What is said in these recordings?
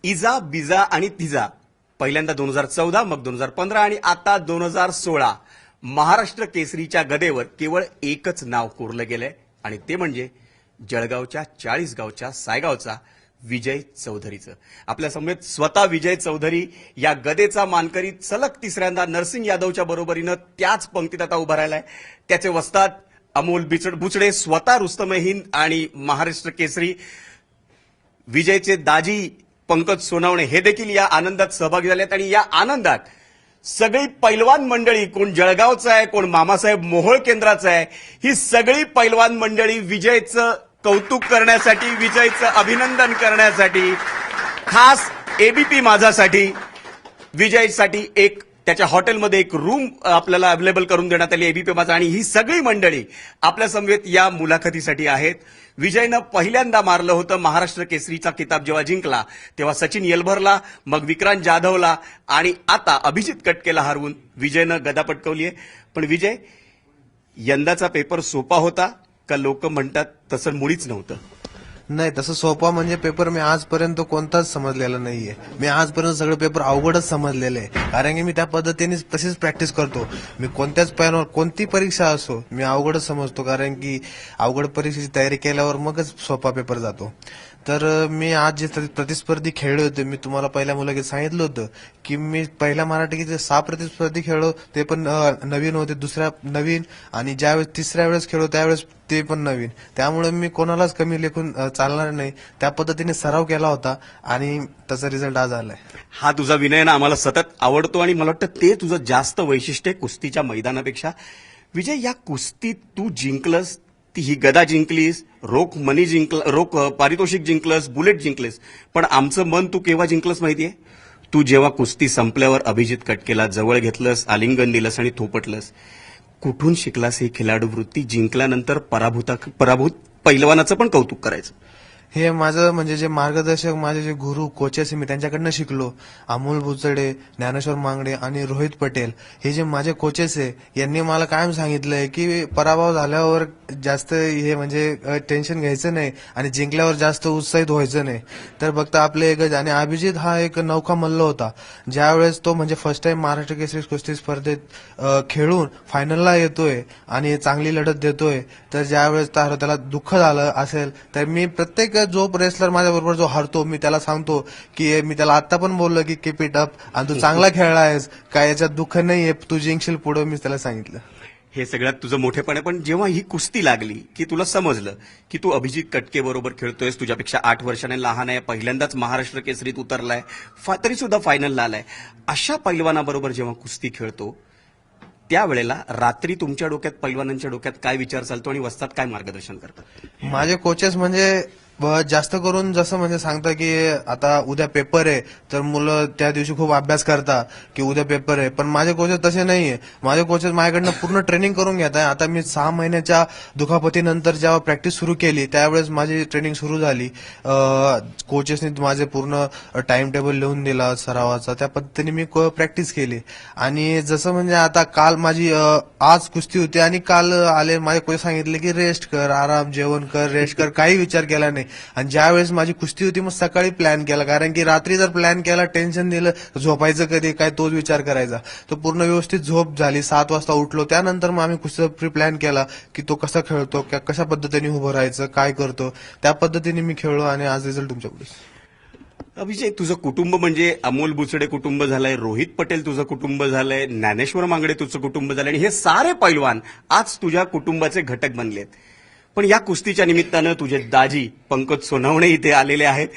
इजा बिजा आणि तिजा पहिल्यांदा 2014, मग 2015 आणि आता 2016 महाराष्ट्र केसरीच्या गदेवर केवळ एकच नाव कोरलं गेलंय आणि ते म्हणजे जळगावच्या 40 गावच्या सायगावचा विजय चौधरीचं. आपल्या समवेत स्वतः विजय चौधरी या गदेचा मानकरी सलग तिसऱ्यांदा नरसिंग यादवच्या बरोबरीनं त्याच पंक्तीत आता उभा राहिलाय. त्याचे वस्ताद अमोल बुचडे, स्वतः रुस्तमे हिंद आणि महाराष्ट्र केसरी विजयचे दाजी पंकज सोनवणे हे देखील या आनंदात सहभागी झालेत. आणि या आनंदात सगळी पैलवान मंडळी, कोण जळगावचं आहे, कोण मामासाहेब मोहोळ केंद्राचं आहे, ही सगळी पैलवान मंडळी विजयचं कौतुक करण्यासाठी, विजयचं अभिनंदन करण्यासाठी, खास एबीपी माझासाठी विजयसाठी एक त्याच्या हॉटेलमध्ये एक रूम आपल्याला अवेलेबल करून देण्यात आली एबीपी माझा. आणि ही सगळी मंडळी आपल्या समवेत या मुलाखतीसाठी आहेत. विजयनं पहिल्यांदा मारलं होतं महाराष्ट्र केसरीचा किताब जेव्हा जिंकला तेव्हा सचिन येलभरला, मग विक्रांत जाधवला आणि आता अभिजित कटकेला हरवून विजयनं गदा पटकवली आहे. पण विजय, यंदाचा पेपर सोपा होता का लोक म्हणतात तसं मुळीच नव्हतं? नाही, तसं सोपा म्हणजे पेपर मी आजपर्यंत कोणताच समजलेला नाहीये. मी आजपर्यंत सगळे पेपर अवघडच समजलेले आहे, कारण की मी त्या पद्धतीने तशीच प्रॅक्टिस करतो. मी कोणत्याच पॅनवर कोणती परीक्षा असो मी अवघडच समजतो, कारण की अवघड परीक्षेची तयारी केल्यावर मगच सोपा पेपर जातो. तर मी आज जे प्रतिस्पर्धी खेळले होते, मी तुम्हाला पहिल्या मुलाखतीत सांगितलं होतं की मी पहिल्या मराठीचे 6 प्रतिस्पर्धी खेळलो, ते पण नवीन होते, दुसऱ्या नवीन, आणि ज्यावेळेस तिसऱ्या वेळेस खेळलो त्यावेळेस ते पण नवीन. त्यामुळे मी कोणालाच कमी लेखून चालणार नाही, त्या पद्धतीने सराव केला होता आणि त्याचा रिझल्ट आज आलाय. हा तुझा विनय ना आम्हाला सतत आवडतो आणि मला वाटतं ते तुझं जास्त वैशिष्ट्य आहे कुस्तीच्या मैदानापेक्षा. विजय, या कुस्तीत तू जिंकलंस, ती ही गदा जिंकलीस, रोख मनी रोख पारितोषिक जिंकलंस, बुलेट जिंकलेस, पण आमचं मन तू केव्हा जिंकलंस माहितीये? तू जेव्हा कुस्ती संपल्यावर अभिजित कटकेला जवळ घेतलंस, आलिंगन दिलंस आणि थोपटलंस. कुठून शिकलास ही खेळाडू वृत्ती? जिंकल्यानंतर पराभूत पैलवानाचं पण कौतुक करायचं. हे माझं म्हणजे जे मार्गदर्शक, माझे जे गुरु कोचेस मी त्यांच्याकडनं शिकलो. अमोल बुचडे, ज्ञानेश्वर मांगडे आणि रोहित पटेल हे जे माझे कोचेस आहे, यांनी मला कायम सांगितलंय की पराभव झाल्यावर जास्त हे म्हणजे टेन्शन घ्यायचं नाही आणि जिंकल्यावर जास्त उत्साहित व्हायचं नाही. तर फक्त आपले एकच, आणि अभिजित हा एक नौका मल्ल होता. ज्यावेळेस तो म्हणजे फर्स्ट टाइम महाराष्ट्र केसरी कुस्ती स्पर्धेत खेळून फायनलला येतोय आणि चांगली लढत देतोय, तर ज्यावेळेस त्याला दुःख झालं असेल, तर मी प्रत्येक जो रेसलर माझ्या बरोबर जो हरतो मी त्याला सांगतो की मी त्याला आता पण बोललो की कीप इट अप, आणि तू चांगला खेळला आहेस, काय याच्यात दुःख नाहीये, तू जिंकशील पुढे, मी त्याला सांगितलं. हे सगळ्यात तुझं मोठेपण आहे. पण जेव्हा ही कुस्ती लागली की तुला समजलं की तू अभिजित कटके बरोबर खेळतोयस, तुझ्यापेक्षा 8 वर्षाने लहान आहे, पहिल्यांदाच महाराष्ट्र केसरीत उतरलाय, तरी सुद्धा फायनलला आलाय, अशा पैलवानाबरोबर जेव्हा कुस्ती खेळतो त्यावेळेला रात्री तुमच्या डोक्यात, पैलवानांच्या डोक्यात काय विचार चालतो आणि वस्तात काय मार्गदर्शन करतात? माझे कोचेस म्हणजे जास्त करून जसं म्हणजे सांगता की आता उद्या पेपर आहे, तर मुलं त्या दिवशी खूप अभ्यास करतात की उद्या पेपर आहे. पण माझे कोचेस तसे नाहीये. माझे कोचेस माझ्याकडनं पूर्ण ट्रेनिंग करून घेत आहे. आता मी 6 महिन्याच्या दुखापतीनंतर जेव्हा प्रॅक्टिस सुरू केली त्यावेळेस माझी ट्रेनिंग सुरू झाली. कोचेसनी माझे पूर्ण टाइम टेबल लिहून दिला सरावाचा, त्या पद्धतीने मी प्रॅक्टिस केली. आणि जसं म्हणजे आता काल माझी आज कुस्ती होती आणि काल आले माझे कोच सांगितले की रेस्ट कर, आराम, जेवण कर, रेस्ट कर, काही विचार केला नाही. आणि ज्यावेळेस माझी कुस्ती होती मग सकाळी प्लॅन केला, कारण की रात्री जर प्लॅन केला, टेन्शन दिलं, झोपायचं कधी काय तोच विचार करायचा. तो पूर्ण व्यवस्थित झोप झाली, 7 वाजता उठलो. त्यानंतर मग आम्ही कुस्ती प्री प्लॅन केला की तो कसा खेळतो, कशा पद्धतीने उभं राहायचं, काय करतो, त्या पद्धतीने मी खेळलो आणि आज रिझल्ट तुमच्यापुढे. अभिषेक, तुझं कुटुंब म्हणजे अमोल बुचडे कुटुंब झालंय, रोहित पटेल तुझं कुटुंब झालंय, ज्ञानेश्वर मांगडे तुझं कुटुंब झालंय, आणि हे सारे पैलवान आज तुझ्या कुटुंबाचे घटक बनलेत. पण या कुस्तीच्या निमित्तानं तुझे दाजी पंकज सोनवणे इथे आलेले आहेत.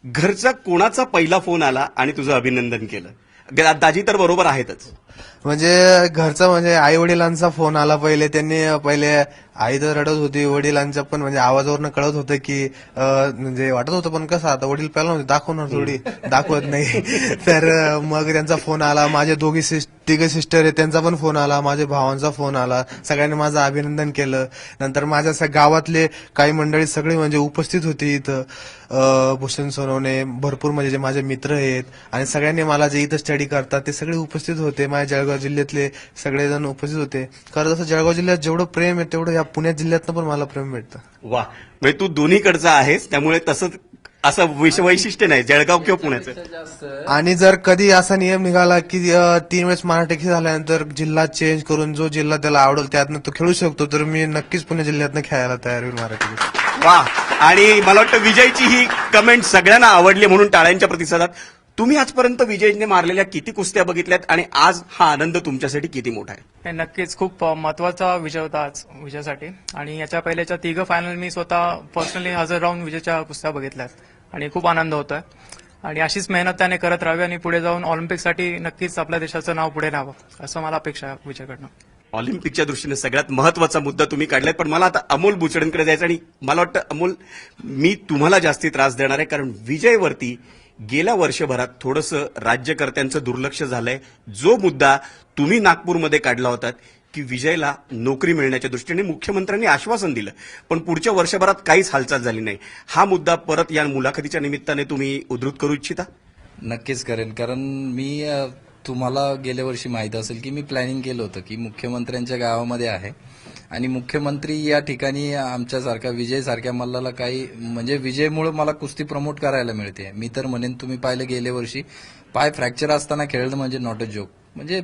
घरचा कोणाचा पहिला फोन आला आणि तुझं अभिनंदन केलं? दाजी तर बरोबर आहेतच, म्हणजे घरचा म्हणजे आई वडिलांचा फोन आला. पहिले आई तर रडत होती, वडिलांच्या पण म्हणजे आवाजावरनं कळत होतं की म्हणजे वाटत होतं, पण कसं आता वडील पहिला होते, दाखवणार थोडी, दाखवत नाही. तर मग त्यांचा फोन आला. माझे तिघे सिस्टर आहेत, त्यांचा पण फोन आला, माझ्या भावांचा फोन आला. सगळ्यांनी माझं अभिनंदन केलं. नंतर माझ्या गावातले काही मंडळी सगळे म्हणजे उपस्थित होती इथं. भूषण सोनवणे, भरपूर म्हणजे जे माझे मित्र आहेत आणि सगळ्यांनी मला जे इथं स्टडी करतात ते सगळे उपस्थित होते. माझ्या जळगाव जिल्ह्यातले सगळेजण उपस्थित होते. कारण जसं जळगाव जिल्ह्यात जेवढं प्रेम आहे तेवढं या पुण्यात जिल्ह्यातनं पण मला प्रेम भेटतं. वा, म्हणजे तू दोन्हीकडचा आहेस, त्यामुळे तसं असं वैशिष्ट्य नाही जळगाव किंवा पुण्याचं. जास्त आणि जर कधी असा नियम निघाला की 3 वेळेस महाराष्ट्र केसरी झाल्यानंतर जिल्हा चेंज करून जो जिल्हा त्याला आवडेल त्यातनं तो खेळू शकतो, तर मी नक्कीच पुणे जिल्ह्यातनं खेळायला तयार होईल महाराष्ट्र केसरी. वा. आणि मला वाटतं विजयची ही कमेंट सगळ्यांना आवडली म्हणून टाळ्यांच्या प्रतिसादात. तुम्ही आजपर्यंत विजयने मारलेल्या किती कुस्त्या बघितल्यात आणि आज हा आनंद तुमच्यासाठी किती मोठा आहे? हे नक्कीच खूप महत्वाचा विजय होता आज विजयासाठी. आणि याच्या पहिल्याच्या 3 फायनल मी स्वतः पर्सनली हजर राहून विजयच्या कुस्त्या बघितल्यात आणि खूप आनंद होतोय. आणि अशीच मेहनत त्याने करत राहावी आणि पुढे जाऊन ऑलिम्पिकसाठी नक्कीच आपल्या देशाचं नाव पुढे न्यावं असं मला अपेक्षा आहे विजयकडनं. ऑलिम्पिकच्या दृष्टीने सगळ्यात महत्वाचा मुद्दा तुम्ही काढलाय, पण मला आता अमोल बुचडेंकडे जायचं. आणि मला वाटतं अमोल, मी तुम्हाला जास्ती त्रास देणार आहे कारण विजयवरती गेल्या वर्षभरात थोडंसं राज्यकर्त्यांचं दुर्लक्ष झालंय. जो मुद्दा तुम्ही नागपूरमध्ये काढला होता की विजयला नोकरी मिळण्याच्या दृष्टीने मुख्यमंत्र्यांनी आश्वासन दिलं, पण पुढच्या वर्षभरात काहीच हालचाल झाली नाही. हा मुद्दा परत या मुलाखतीच्या निमित्ताने तुम्ही उद्धृत करू इच्छिता? नक्कीच करेन, कारण मी तुम्हाला गेल्या वर्षी माहित असेल की मी प्लॅनिंग केलं होतं की मुख्यमंत्र्यांच्या गावामध्ये आहे आणि मुख्यमंत्री या ठिकाणी आमच्यासारख्या विजयसारख्या मल्लाला काही म्हणजे विजयमुळे मला कुस्ती प्रमोट करायला मिळते. मी तर म्हणेन तुम्ही पाहिलं गेल्या वर्षी पाय फ्रॅक्चर असताना खेळणं म्हणजे नॉट अ जोक. म्हणजे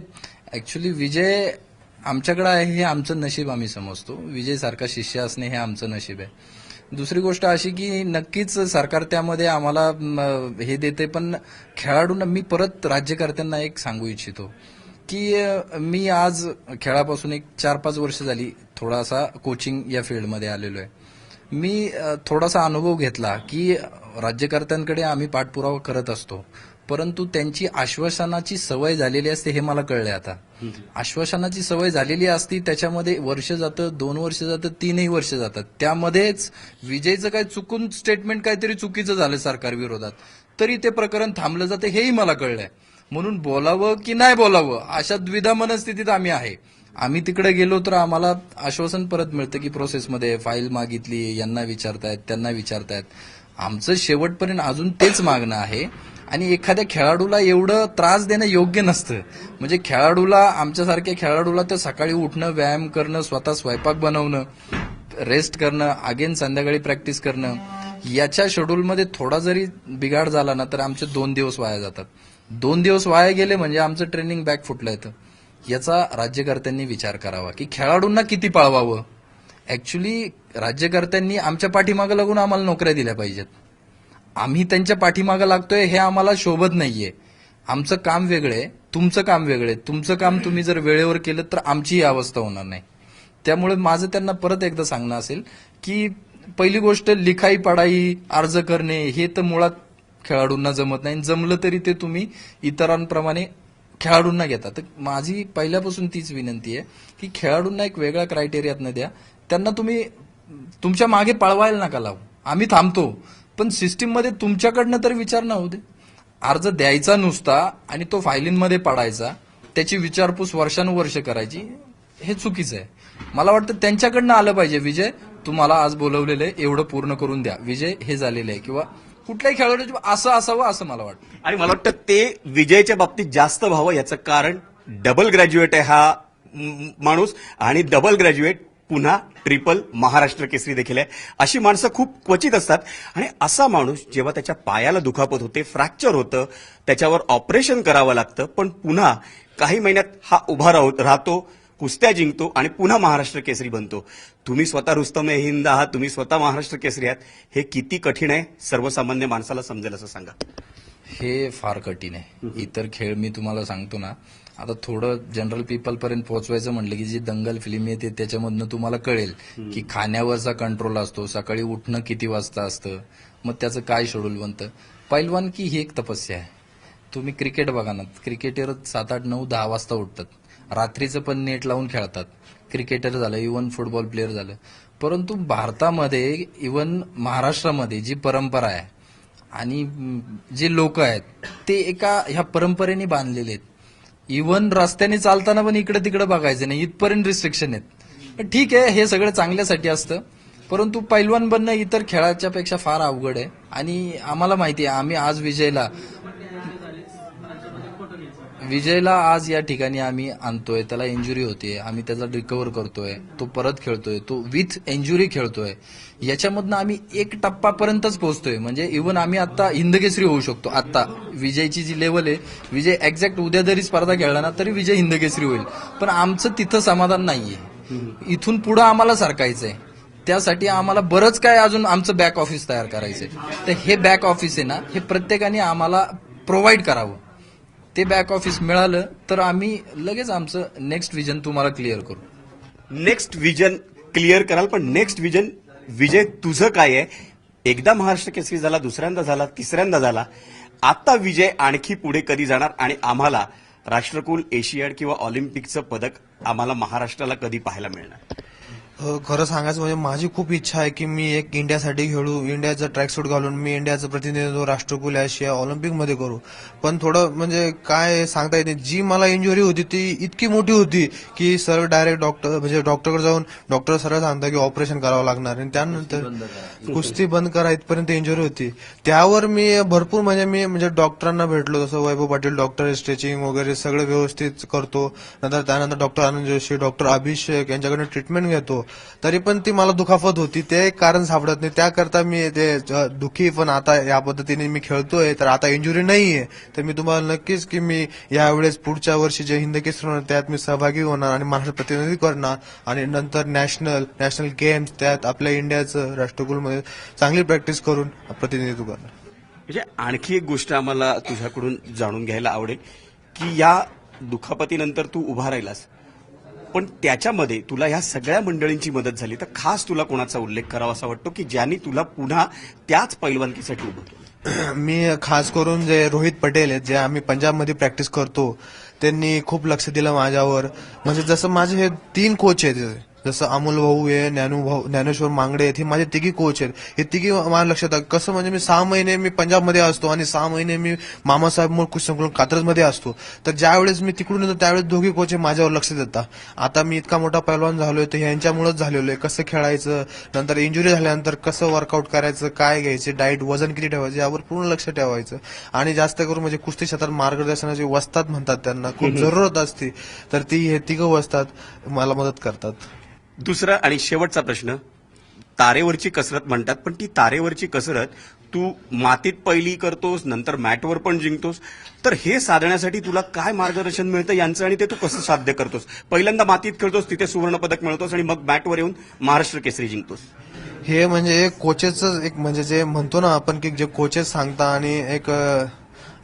ऍक्च्युली विजय आमच्याकडे आहे हे आमचं नशीब आम्ही समजतो. विजयसारखा शिष्य असणे हे आमचं नशीब आहे. दुसरी गोष्ट अशी की नक्कीच सरकार त्यामध्ये आम्हाला हे देते, पण खेळाडूंना मी परत राज्यकर्त्यांना एक सांगू इच्छितो की मी आज खेळापासून एक 4-5 वर्ष झाली थोडासा कोचिंग या फील्डमध्ये आलेलो आहे. मी थोडासा अनुभव घेतला की राज्यकर्त्यांकडे आम्ही पाठपुरावा करत असतो, परंतु त्यांची आश्वासनाची सवय झालेली असते हे मला कळलंय आता. आश्वासनाची सवय झालेली असती, त्याच्यामध्ये वर्ष जातं, 2 वर्ष जातं, 3 वर्ष जातात. त्यामध्येच विजयचं काय चुकून स्टेटमेंट काहीतरी चुकीचं झालं सरकार विरोधात तरी ते प्रकरण थांबलं जातं हेही मला कळलंय. म्हणून बोलावं की नाही बोलावं अशा द्विधा मनस्थितीत आम्ही आहे. आम्ही तिकडे गेलो तर आम्हाला आश्वासन परत मिळतं की प्रोसेसमध्ये फाईल मागितली, यांना विचारतायत त्यांना विचारतायत. आमचं शेवटपर्यंत अजून तेच मागणं आहे. आणि एखाद्या खेळाडूला एवढं त्रास देणं योग्य नसतं. म्हणजे खेळाडूला, आमच्यासारख्या खेळाडूला तर सकाळी उठणं, व्यायाम करणं, स्वतः स्वयंपाक बनवणं, रेस्ट करणं, अगेन संध्याकाळी प्रॅक्टिस करणं, याच्या शेड्यूलमध्ये थोडा जरी बिघाड झाला ना तर आमचे 2 दिवस वाया जातात. 2 दिवस वाया गेले म्हणजे आमचं ट्रेनिंग बॅक फुटलं येतं. याचा राज्यकर्त्यांनी विचार करावा की खेळाडूंना किती पळवावं. ऍक्च्युली राज्यकर्त्यांनी आमच्या पाठीमागं लागून आम्हाला नोकऱ्या दिल्या पाहिजेत. आम्ही त्यांच्या पाठीमागं लागतोय हे आम्हाला शोभत नाहीये. आमचं काम वेगळं, तुमचं काम वेगळं. तुमचं काम तुम्ही जर वेळेवर केलं तर आमची ही अवस्था होणार नाही. त्यामुळे माझं त्यांना परत एकदा सांगणं असेल की पहिली गोष्ट लिखाई पडाई अर्ज करणे हे तर मुळात खेळाडूंना जमत नाही. जमलं तरी ते तुम्ही इतरांप्रमाणे खेळाडूंना घेता. तर माझी पहिल्यापासून तीच विनंती आहे की खेळाडूंना एक वेगळ्या क्रायटेरियातनं द्या. त्यांना तुम्ही तुमच्या मागे पळवायला नका लावू. आम्ही थांबतो, पण सिस्टीममध्ये तुमच्याकडनं तर विचार न होऊ दे. अर्ज द्यायचा नुसता आणि तो फायलींमध्ये पडायचा, त्याची विचारपूस वर्षानुवर्ष करायची, हे चुकीचं आहे. मला वाटतं त्यांच्याकडनं आलं पाहिजे, विजय तुम्हाला आज बोलवलेलं आहे एवढं पूर्ण करून द्या, विजय हे झालेलं आहे, किंवा कुठल्याही खेळाडू असं असावं असं मला वाटतं. आणि मला वाटतं ते विजयच्या बाबतीत जास्त व्हावं याचं कारण डबल ग्रॅज्युएट आहे हा माणूस, आणि डबल ग्रॅज्युएट पुन्हा ट्रिपल महाराष्ट्र केसरी देखील आहे. अशी माणसं खूप क्वचित असतात. आणि असा माणूस जेव्हा त्याच्या पायाला दुखापत होते, फ्रॅक्चर होतं, त्याच्यावर ऑपरेशन करावं लागतं, पण पुन्हा काही महिन्यात हा उभा राहतो, कुस्त्या जिंकतो आणि पुन्हा महाराष्ट्र केसरी बनतो. तुम्ही स्वतः रुस्तम हिंद आहात, तुम्ही स्वतः महाराष्ट्र केसरी आहात. हे किती कठीण आहे सर्वसामान्य माणसाला समजेल असं सांगा. हे फार कठीण आहे. इतर खेळ मी तुम्हाला सांगतो ना, आता थोडं जनरल पीपल पर्यंत पोहोचवायचं म्हटलं की जी दंगल फिल्म येते त्याच्यामधनं तुम्हाला कळेल की खाण्यावरचा कंट्रोल असतो, सकाळी उठणं किती वाजता असतं, मग त्याचं काय शेड्यूल बनतं. पैलवान की ही एक तपस्या आहे. तुम्ही क्रिकेट बघा ना, क्रिकेटर 7, 8, 9, 10 वाजता उठतात, रात्रीचं पण नेट लावून खेळतात. क्रिकेटर झालं, इव्हन फुटबॉल प्लेअर झालं. परंतु भारतामध्ये, इव्हन महाराष्ट्रामध्ये जी परंपरा आहे आणि जे लोक आहेत ते एका ह्या परंपरेने बांधलेले आहेत. इव्हन रस्त्याने चालताना पण इकडे तिकडे बघायचं नाही, इथपर्यंत रिस्ट्रिक्शन आहेत. ठीक आहे, हे सगळं चांगल्यासाठी असतं, परंतु पैलवान बनणं इतर खेळाच्या पेक्षा फार अवघड आहे. आणि आम्हाला माहिती आहे, आम्ही आज विजयला आज या ठिकाणी आम्ही आणतोय, त्याला इंजुरी होते, आम्ही त्याचा रिकव्हर करतोय, तो परत खेळतोय, तो विथ इंजुरी खेळतोय. याच्यामधनं आम्ही एक टप्पापर्यंतच पोहोचतोय. म्हणजे इव्हन आम्ही आता हिंदकेसरी होऊ शकतो. आता विजयची जी लेवल आहे, विजय एक्झॅक्ट उद्या जरी स्पर्धा खेळला ना तरी विजय हिंदकेसरी होईल. पण आमचं तिथं समाधान नाहीये. इथून पुढे आम्हाला सरकायचंय. त्यासाठी आम्हाला बरंच काय अजून आमचं बॅक ऑफिस तयार करायचंय. तर हे बॅक ऑफिस आहे ना, हे प्रत्येकाने आम्हाला प्रोव्हाइड करावं. ते बॅक ऑफिस मिळालं तर आम्ही लगेच आमचं नेक्स्ट विजन तुम्हाला क्लिअर करू. नेक्स्ट विजन क्लिअर कराल, पण नेक्स्ट विजन विजय तुझं काय आहे? एकदा महाराष्ट्र केसरी झाला, दुसऱ्यांदा झाला, तिसऱ्यांदा झाला. आता विजय आणखी पुढे कधी जाणार आणि आम्हाला राष्ट्रकुल एशियाड किंवा ऑलिम्पिकचं पदक आम्हाला महाराष्ट्राला कधी पाहायला मिळणार? खरं सांगायचं म्हणजे माझी खूप इच्छा आहे की मी एक इंडियासाठी खेळू, इंडियाचं ट्रॅक सूट घालून मी इंडियाचं प्रतिनिधित्व राष्ट्रकुल एशिया ऑलिम्पिकमध्ये करू. पण थोडं म्हणजे काय सांगता येत नाही. जी मला इंजुरी होती ती इतकी मोठी होती की सर डायरेक्ट डॉक्टरकडे जाऊन डॉक्टर सरळ सांगता की ऑपरेशन करावं लागणार आणि त्यानंतर कुस्ती बंद करा इथपर्यंत इंजुरी होती. त्यावर मी भरपूर म्हणजे डॉक्टरांना भेटलो, जसं वैभव पाटील डॉक्टर, स्ट्रेचिंग वगैरे सगळं व्यवस्थित करतो. त्यानंतर डॉक्टर आनंद जोशी, डॉक्टर अभिषेक यांच्याकडनं ट्रीटमेंट घेतो. तरी पण ती मला दुखापत होती, ते एक कारण सापडत नाही. त्याकरता मी ते दुखी, पण आता या पद्धतीने मी खेळतोय तर आता इंजुरी नाहीये. तर मी तुम्हाला नक्कीच की मी यावेळेस पुढच्या वर्षी जे हिंदकेसरी होणार त्यात मी सहभागी होणार आणि महाराष्ट्र प्रतिनिधित्व करणार आणि नंतर नॅशनल गेम्स त्यात आपल्या इंडियाचं राष्ट्रकुलमध्ये चांगली प्रॅक्टिस करून प्रतिनिधित्व करणार. म्हणजे आणखी एक गोष्ट आम्हाला तुझ्याकडून जाणून घ्यायला आवडेल की या दुखापतीनंतर तू उभा राहिलास, पण त्याच्यामध्ये तुला ह्या सगळ्या मंडळींची मदत झाली, तर खास तुला कोणाचा उल्लेख करावा असा वाटतो की ज्यांनी तुला पुन्हा त्याच पैलवानकीसाठी उभं केलं? मी खास करून जे रोहित पटेल आहेत, जे आम्ही पंजाबमध्ये प्रॅक्टिस करतो, त्यांनी खूप लक्ष दिलं माझ्यावर. म्हणजे जसं माझे हे 3 कोच आहेत, जसं अमोल भाऊ आहे, ज्ञानेश्वर मांगडे आहेत, हे माझे तिघी कोच आहेत. हे तिघी माझ्या लक्षात आहे. कसं म्हणजे मी 6 महिने मी पंजाबमध्ये असतो आणि 6 महिने मी मामासाहेब मूळ कुस्ती संकुलन कात्रजमध्ये असतो. तर ज्यावेळेस मी तिकडून येतो त्यावेळेस दोघी कोच माझ्यावर लक्ष देतात. आता मी इतका मोठा पैलवान झालोय तर ह्यांच्यामुळेच झालेलो आहे. कसं खेळायचं, नंतर इंजुरी झाल्यानंतर कसं वर्कआउट करायचं, काय घ्यायचे, डाएट, वजन किती ठेवायचं यावर पूर्ण लक्ष ठेवायचं. आणि जास्त करून म्हणजे कुस्ती क्षेत्रात मार्गदर्शनाची वस्ताद म्हणतात, त्यांना खूप जरूरत असते. तर ती हे तिघं वस्ताद मला मदत करतात. दुसरा आणि शेवटचा प्रश्न, तारेवरची कसरत म्हणतात, पण ती तारेवरची कसरत तू मातीत पहिली करतोस, नंतर मॅटवर पण जिंकतोस. तर हे साधण्यासाठी तुला काय मार्गदर्शन मिळतं यांचं आणि ते तू कसं साध्य करतोस? पहिल्यांदा मातीत खेळतोस, तिथे सुवर्ण पदक मिळवतोस आणि मग मॅटवर येऊन महाराष्ट्र केसरी जिंकतोस. हे म्हणजे कोचेसचं एक म्हणजे जे म्हणतो ना आपण की जे कोचेस सांगता आणि एक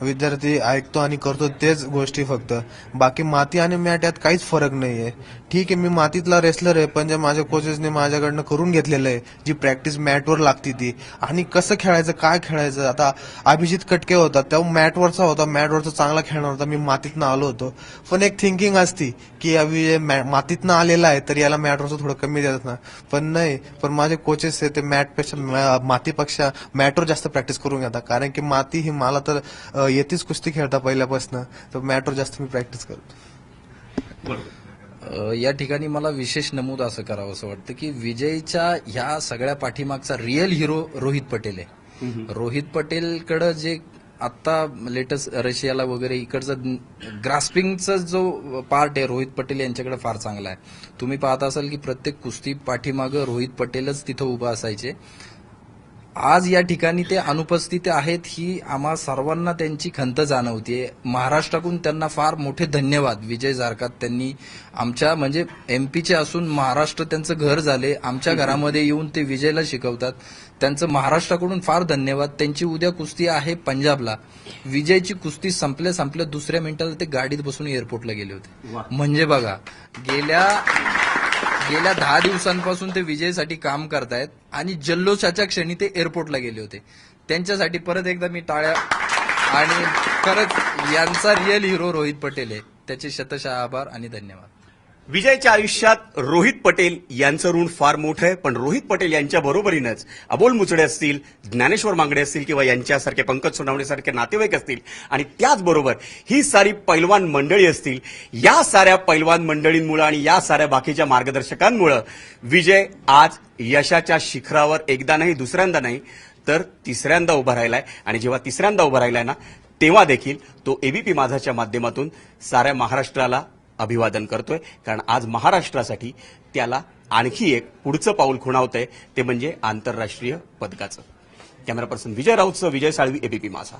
विद्यार्थी ऐकतो आणि करतो तेच गोष्टी फक्त. बाकी माती आणि मॅट यात काहीच फरक नाहीये. ठीक आहे, मी मातीतला रेसलर आहे, पण जे माझ्या कोचेसने माझ्याकडनं करून घेतलेलं आहे, जी प्रॅक्टिस मॅटवर लागती ती, आणि कसं खेळायचं, काय खेळायचं. आता अभिजित कटके होता, तेव्हा मॅटवरचा होता, मॅटवरचा चांगला खेळणार होता, मी मातीतनं आलो होतो. पण एक थिंकिंग असती की अभि मातीतनं आलेला आहे तर याला मॅटवरचं थोडं कमी देतात ना. पण नाही, पण माझे कोचेस आहे ते मॅटपेक्षा मातीपेक्षा मॅटवर जास्त प्रॅक्टिस करून घेतात. कारण की माती ही मला तर येतेच कुस्ती खेळता पहिल्यापासून, तर मॅटवर जास्त मी प्रॅक्टिस करतो. या ठिकाणी मला विशेष नमूद असं करावं असं वाटतं की विजयच्या ह्या सगळ्या पाठीमागचा रिअल हिरो रोहित पटेल आहे. रोहित पटेलकडं जे आता लेटेस्ट रशियाला वगैरे इकडचं ग्रास्पिंगचा जो पार्ट आहे रोहित पटेल यांच्याकडे फार चांगला आहे. तुम्ही पाहत असाल की प्रत्येक कुस्ती पाठीमागं रोहित पटेलच तिथं उभा असायचे. आज या ठिकाणी ते अनुपस्थित आहेत, ही आम्हा सर्वांना त्यांची खंत जाणवते. महाराष्ट्राकडून त्यांना फार मोठे धन्यवाद. विजय जारकात त्यांनी आमच्या म्हणजे एमपीचे असून महाराष्ट्र त्यांचं घर झाले, आमच्या घरामध्ये येऊन ते विजयला शिकवतात. त्यांचं महाराष्ट्राकडून फार धन्यवाद. त्यांची उद्या कुस्ती आहे पंजाबला. विजयची कुस्ती संपल्या दुसऱ्या मिनिटाला ते गाडीत बसून एअरपोर्टला गेले होते. म्हणजे बघा, गेल्या 10 दिवसांपासून ते विजयसाठी काम करतायत आणि जल्लोषाच्या क्षणी ते एअरपोर्टला गेले होते. त्यांच्यासाठी परत एकदा मी टाळ्या. आणि खरंच यांचा रिअल हिरो रोहित पटेल आहे. त्याचे शतशः आभार आणि धन्यवाद. विजयच्या आयुष्यात रोहित पटेल यांचं ऋण फार मोठं आहे, पण रोहित पटेल यांच्या बरोबरीनंच अबोल मुचडे असतील, ज्ञानेश्वर मांगडे असतील किंवा यांच्यासारखे पंकज सोनावणेसारखे नातेवाईक असतील आणि त्याचबरोबर ही सारी पैलवान मंडळी असतील. या साऱ्या पैलवान मंडळींमुळे आणि या साऱ्या बाकीच्या मार्गदर्शकांमुळे विजय आज यशाच्या शिखरावर एकदा नाही, दुसऱ्यांदा नाही, तर तिसऱ्यांदा उभा राहिलाय. आणि जेव्हा तिसऱ्यांदा उभा राहिलाय ना, तेव्हा देखील तो एबीपी माझाच्या माध्यमातून साऱ्या महाराष्ट्राला अभिवादन करतोय, कारण आज महाराष्ट्रासाठी त्याला आणखी एक पुढचं पाऊल खुणावतंय, ते म्हणजे आंतरराष्ट्रीय पदकाचं. कॅमेरा पर्सन विजय राऊतसह विजय साळवी, एबीपी माझा.